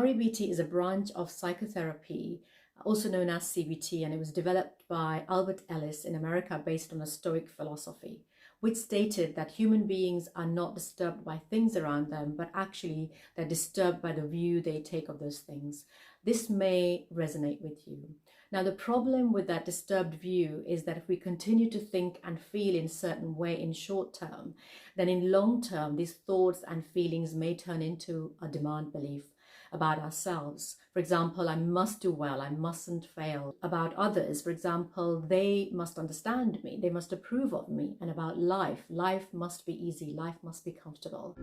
REBT is a branch of psychotherapy, also known as CBT, and it was developed by Albert Ellis in America based on a stoic philosophy, which stated that human beings are not disturbed by things around them, but actually they're disturbed by the view they take of those things. This may resonate with you. Now, the problem with that disturbed view is that if we continue to think and feel in a certain way in short term, then in long term, these thoughts and feelings may turn into a demand belief about ourselves. For example, I must do well, I mustn't fail. About others, for example, they must understand me, they must approve of me. And about life, life must be easy, life must be comfortable.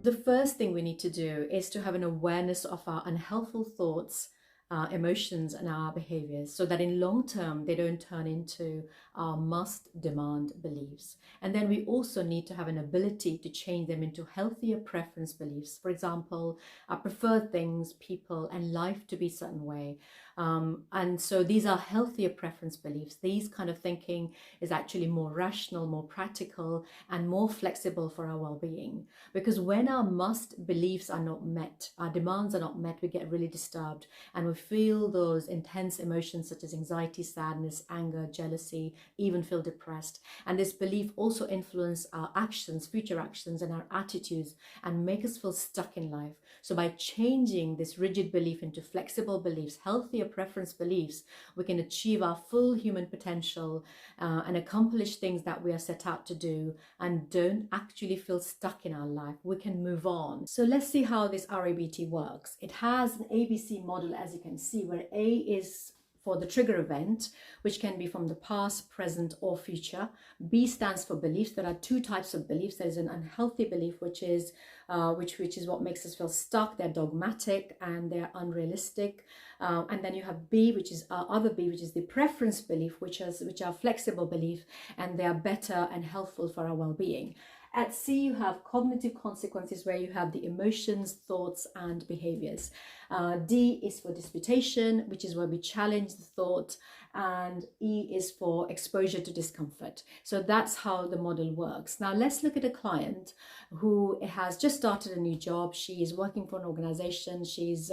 The first thing we need to do is to have an awareness of our unhelpful thoughts, emotions and our behaviors, so that in long term they don't turn into our must demand beliefs. And then we also need to have an ability to change them into healthier preference beliefs. For example, I prefer things, people and life to be a certain way. And so these are healthier preference beliefs. These kind of thinking is actually more rational, more practical and more flexible for our well-being. Because when our must beliefs are not met, our demands are not met, we get really disturbed and we feel those intense emotions such as anxiety, sadness, anger, jealousy, even feel depressed. And this belief also influences our actions, future actions and our attitudes and make us feel stuck in life. So by changing this rigid belief into flexible beliefs, healthier preference beliefs, we can achieve our full human potential and accomplish things that we are set out to do and don't actually feel stuck in our life. We can move on. So let's see how this REBT works. It has an ABC model, as you can see, where A is for the trigger event, which can be from the past, present or future. B stands for beliefs. There are two types of beliefs. There's an unhealthy belief, which is what makes us feel stuck. They're dogmatic and they're unrealistic. And then you have B, which is other B, which is the preference belief, which are flexible belief, and they are better and helpful for our well-being. At C, you have cognitive consequences, where you have the emotions, thoughts, and behaviors. D is for disputation, which is where we challenge the thought, and E is for exposure to discomfort. So that's how the model works. Now let's look at a client who has just started a new job. She is working for an organization. She's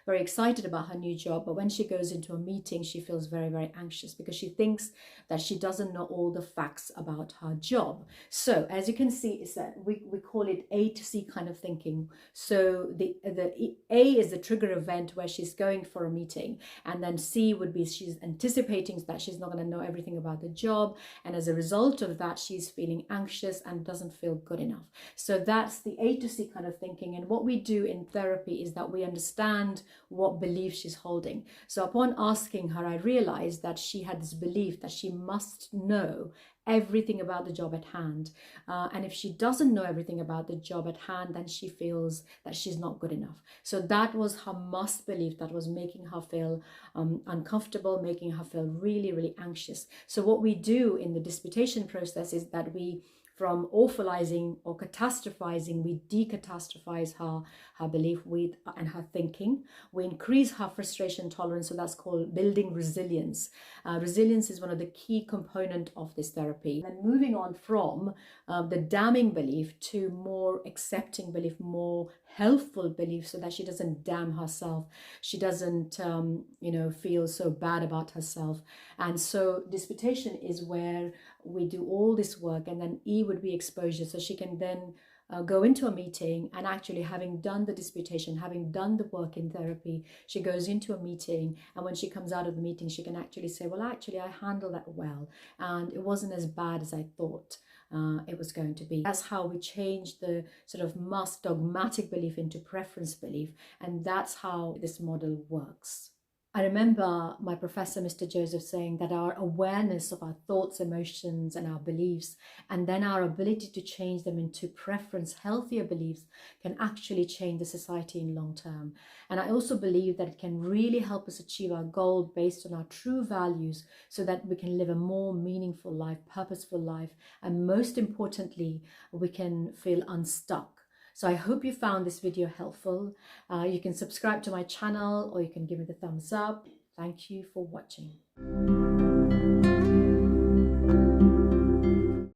very excited about her new job, but when she goes into a meeting, she feels very, very anxious because she thinks that she doesn't know all the facts about her job. So as you can see, is that we call it A to C kind of thinking. So the A is the trigger event where she's going for a meeting, and then C would be she's anticipating that she's not going to know everything about the job, and as a result of that she's feeling anxious and doesn't feel good enough. So that's the A to C kind of thinking. And what we do in therapy is that we understand what belief she's holding. So upon asking her, I realized that she had this belief that she must know everything about the job at hand, and if she doesn't know everything about the job at hand, then she feels that she's not good enough. So that was her must belief that was making her feel uncomfortable, making her feel really, really anxious. So what we do in the disputation process is that we, from awfulizing or catastrophizing, we decatastrophize her belief and her thinking. We increase her frustration tolerance, so that's called building resilience. Resilience is one of the key components of this therapy. And moving on from the damning belief to more accepting belief, more helpful belief, so that she doesn't damn herself, she doesn't feel so bad about herself. And so disputation is where we do all this work, and then E would be exposure, so she can then go into a meeting, and actually having done the disputation, having done the work in therapy, she goes into a meeting, and when she comes out of the meeting, she can actually say, well, actually I handled that well and it wasn't as bad as I thought it was going to be. That's how we change the sort of must dogmatic belief into preference belief, and that's how this model works. I remember my professor, Mr. Joseph, saying that our awareness of our thoughts, emotions, and our beliefs, and then our ability to change them into preference, healthier beliefs, can actually change the society in long term. And I also believe that it can really help us achieve our goal based on our true values, so that we can live a more meaningful life, purposeful life, and most importantly, we can feel unstuck. So I hope you found this video helpful. You can subscribe to my channel, or you can give me the thumbs up. Thank you for watching.